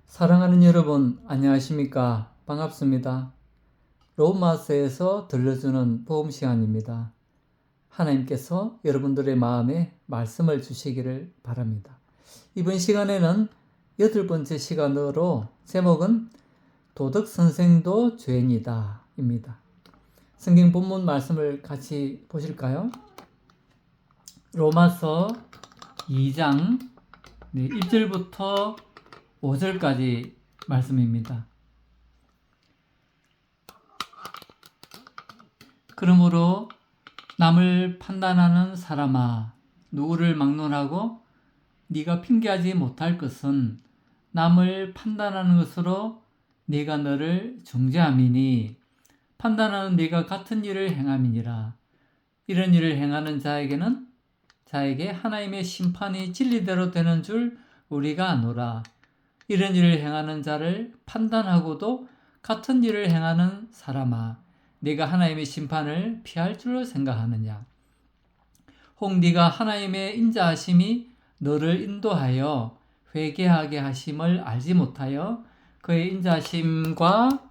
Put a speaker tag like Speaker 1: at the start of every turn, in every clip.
Speaker 1: 사랑하는 여러분, 안녕하십니까? 반갑습니다. 로마서에서 들려주는 복음 시간입니다. 하나님께서 여러분들의 마음에 말씀을 주시기를 바랍니다. 이번 시간에는 8번째 시간으로 제목은 도덕선생도 죄인이다 입니다. 성경 본문 말씀을 같이 보실까요? 로마서 2장 1절부터 5절까지 말씀입니다. 그러므로 남을 판단하는 사람아, 누구를 막론하고 네가 핑계하지 못할 것은 남을 판단하는 것으로 네가 너를 정죄함이니 판단하는 네가 같은 일을 행함이니라. 이런 일을 행하는 자에게 하나님의 심판이 진리대로 되는 줄 우리가 아노라. 이런 일을 행하는 자를 판단하고도 같은 일을 행하는 사람아, 네가 하나님의 심판을 피할 줄로 생각하느냐? 혹 네가 하나님의 인자하심이 너를 인도하여 회개하게 하심을 알지 못하여 그의 인자하심과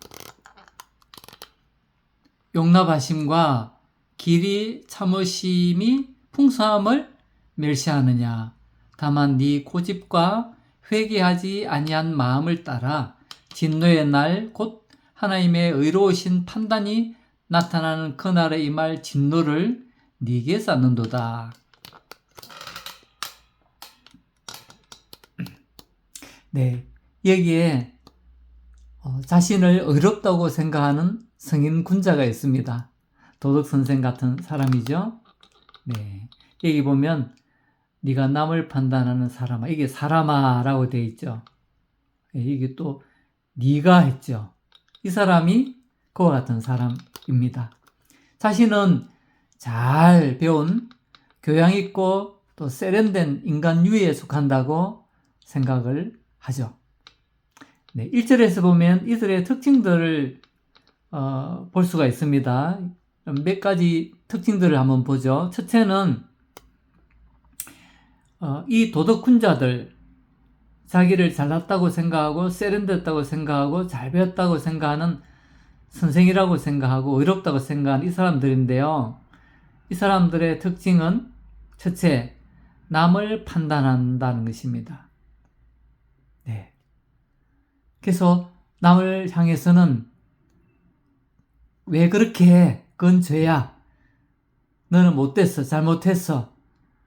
Speaker 1: 용납하심과 길이 참으심이 풍성함을 멸시하느냐? 다만 네 고집과 회개하지 아니한 마음을 따라 진노의 날 곧 하나님의 의로우신 판단이 나타나는 그날에 임할 진노를 네게 쌓는도다. 네, 여기에 자신을 의롭다고 생각하는 성인 군자가 있습니다. 도덕선생 같은 사람이죠. 네, 여기 보면 네가 남을 판단하는 사람아, 이게 사람아라고 되어 있죠. 이게 또 네가 했죠. 이 사람이 그와 같은 사람입니다. 자신은 잘 배운 교양 있고 또 세련된 인간 유해에 속한다고 생각을 하죠. 네, 1절에서 보면 이들의 특징들을 볼 수가 있습니다. 몇 가지 특징들을 한번 보죠. 첫째는 이 도덕군자들, 자기를 잘났다고 생각하고 세련됐다고 생각하고 잘 배웠다고 생각하는 선생이라고 생각하고 의롭다고 생각하는 이 사람들인데요. 이 사람들의 특징은 첫째, 남을 판단한다는 것입니다. 네. 그래서 남을 향해서는 왜 그렇게 해? 그건 죄야. 너는 못됐어. 잘못했어.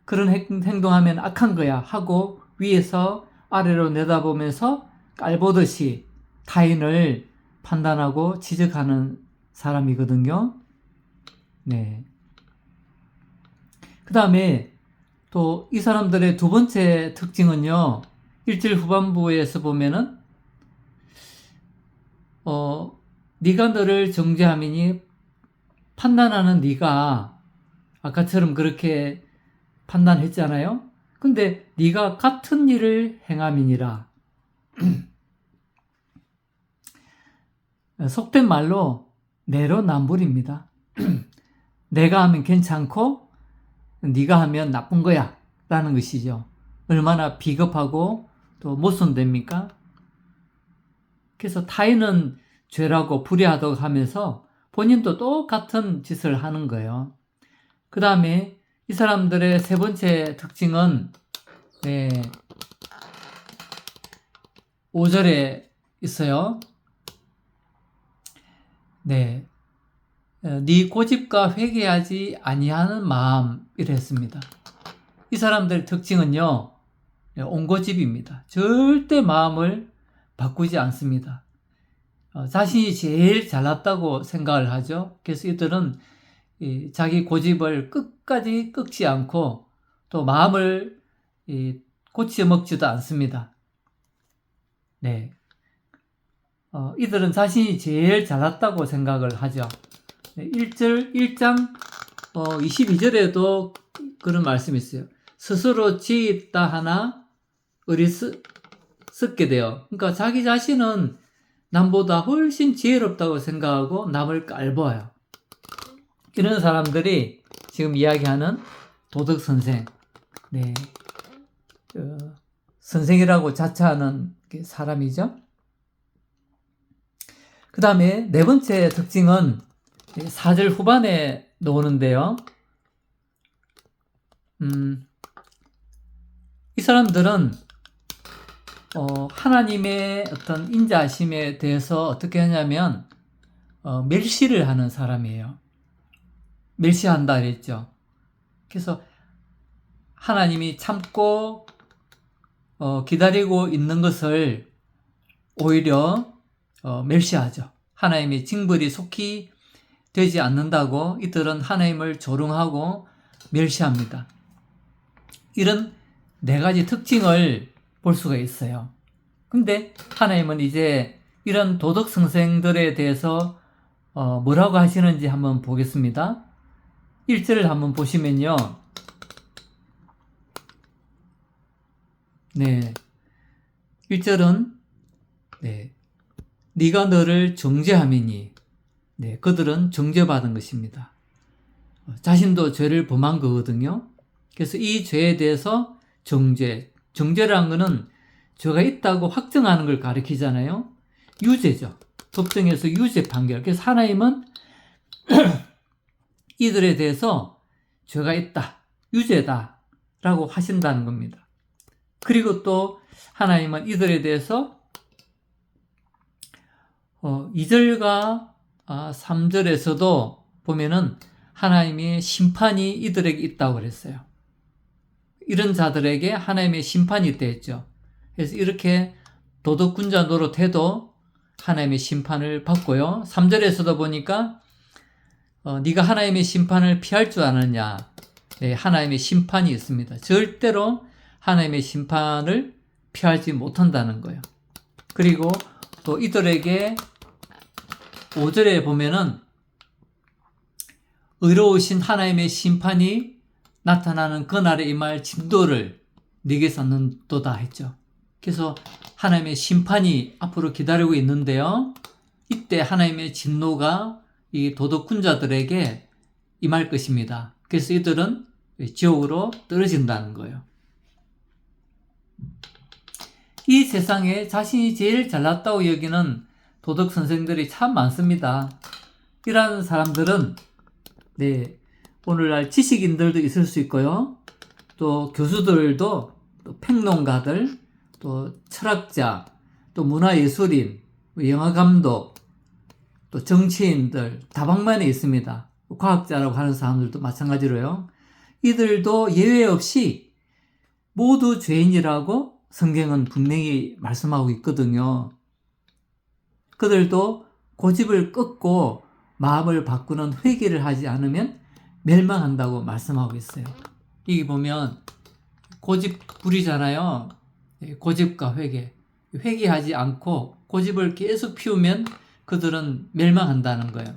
Speaker 1: 그런 행동하면 악한 거야 하고 위에서 아래로 내다보면서 깔보듯이 타인을 판단하고 지적하는 사람이거든요. 네. 그 다음에 또 이 사람들의 두 번째 특징은요. 1절 후반부에서 보면은 네가 너를 정죄함이니 판단하는 네가 아까처럼 그렇게 판단했잖아요. 근데 네가 같은 일을 행함이니라. 속된 말로 내로남불입니다. 내가 하면 괜찮고 네가 하면 나쁜 거야 라는 것이죠. 얼마나 비겁하고 또 모순됩니까? 그래서 타인은 죄라고 불의하다고 하면서 본인도 똑같은 짓을 하는 거예요. 그 다음에 이 사람들의 세 번째 특징은 5절에 있어요. 네, 고집과 회개하지 아니하는 마음 이랬습니다. 이 사람들의 특징은요, 온고집입니다. 절대 마음을 바꾸지 않습니다. 자신이 제일 잘났다고 생각을 하죠. 그래서 이들은 자기 고집을 끝까지 꺾지 않고 또 마음을 고쳐 먹지도 않습니다. 네. 이들은 자신이 제일 잘났다고 생각을 하죠. 1장 22절에도 그런 말씀이 있어요. 스스로 지있다 하나 어리석게 돼요. 그러니까 자기 자신은 남보다 훨씬 지혜롭다고 생각하고 남을 깔보아요. 이런 사람들이 지금 이야기하는 도덕선생, 네, 선생이라고 자처하는 사람이죠. 그 다음에 네 번째 특징은 4절 후반에 나오는데요. 이 사람들은 하나님의 어떤 인자하심에 대해서 어떻게 하냐면 멸시를 하는 사람이에요. 멸시한다 그랬죠. 그래서 하나님이 참고 기다리고 있는 것을 오히려 멸시하죠. 하나님의 징벌이 속히 되지 않는다고 이들은 하나님을 조롱하고 멸시합니다. 이런 네 가지 특징을 볼 수가 있어요. 근데 하나님은 이제 이런 도덕 성생들에 대해서 뭐라고 하시는지 한번 보겠습니다. 1절을 한번 보시면요. 네. 1절은 네가 너를 정죄함이니 그들은 정죄받은 것입니다. 자신도 죄를 범한 거거든요. 그래서 이 죄에 대해서 정죄라는 것은 죄가 있다고 확정하는 걸 가리키잖아요. 유죄죠. 법정에서 유죄 판결. 그래서 하나님은 이들에 대해서 죄가 있다, 유죄다 라고 하신다는 겁니다. 그리고 또 하나님은 이들에 대해서 2절과 3절에서도 보면은 하나님의 심판이 이들에게 있다고 그랬어요. 이런 자들에게 하나님의 심판이 있다 했죠. 그래서 이렇게 도덕군자 노릇해도 하나님의 심판을 받고요. 3절에서도 보니까 네가 하나님의 심판을 피할 줄 아느냐. 하나님의 심판이 있습니다. 절대로 하나님의 심판을 피하지 못한다는 거예요. 그리고 또 이들에게 5절에 보면은 의로우신 하나님의 심판이 나타나는 그날에 임할 진도를 네게 쌓는도다 했죠. 그래서 하나님의 심판이 앞으로 기다리고 있는데요. 이때 하나님의 진노가 이 도덕군자들에게 임할 것입니다. 그래서 이들은 지옥으로 떨어진다는 거예요. 이 세상에 자신이 제일 잘났다고 여기는 도덕 선생들이 참 많습니다. 이러한 사람들은 오늘날 지식인들도 있을 수 있고요. 또 교수들도, 또 평론가들, 또 철학자, 또 문화예술인, 영화감독, 또 정치인들 다방면에 있습니다. 과학자라고 하는 사람들도 마찬가지로요. 이들도 예외 없이 모두 죄인이라고 성경은 분명히 말씀하고 있거든요. 그들도 고집을 꺾고 마음을 바꾸는 회개를 하지 않으면 멸망한다고 말씀하고 있어요. 여기 보면 고집 부리잖아요. 고집과 회개. 회개하지 않고 고집을 계속 피우면 그들은 멸망한다는 거예요.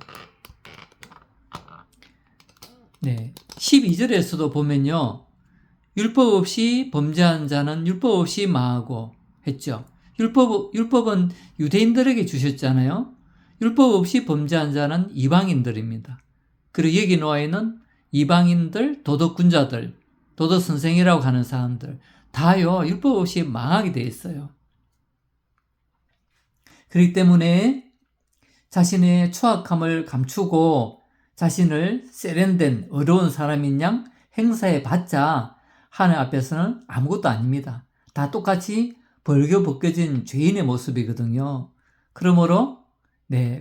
Speaker 1: 12절에서도 보면요. 율법 없이 범죄한 자는 율법 없이 망하고 했죠. 율법은 유대인들에게 주셨잖아요. 율법 없이 범죄한 자는 이방인들입니다. 그리고 여기 나와 있는 이방인들, 도덕군자들, 도덕선생이라고 하는 사람들 다요 율법 없이 망하게 돼 있어요. 그렇기 때문에 자신의 추악함을 감추고 자신을 세련된 어려운 사람인 양 행사해 봤자 하나님 앞에서는 아무것도 아닙니다. 다 똑같이 벌겨벗겨진 죄인의 모습이거든요. 그러므로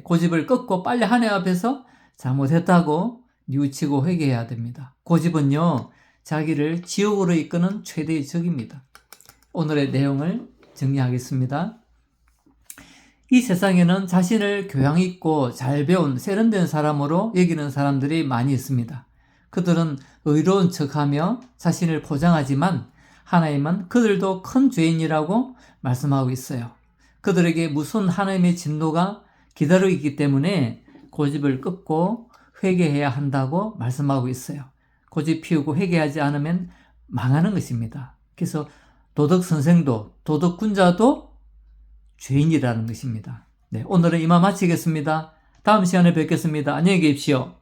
Speaker 1: 고집을 꺾고 빨리 하나님 앞에서 잘못했다고 뉘우치고 회개해야 됩니다. 고집은요, 자기를 지옥으로 이끄는 최대의 적입니다. 오늘의 내용을 정리하겠습니다. 이 세상에는 자신을 교양 있고 잘 배운 세련된 사람으로 여기는 사람들이 많이 있습니다. 그들은 의로운 척하며 자신을 포장하지만 하나님은 그들도 큰 죄인이라고 말씀하고 있어요. 그들에게 무슨 하나님의 진노가 기다리고 있기 때문에 고집을 꺾고 회개해야 한다고 말씀하고 있어요. 고집 피우고 회개하지 않으면 망하는 것입니다. 그래서 도덕 선생도 도덕군자도 죄인이라는 것입니다. 오늘은 이만 마치겠습니다. 다음 시간에 뵙겠습니다. 안녕히 계십시오.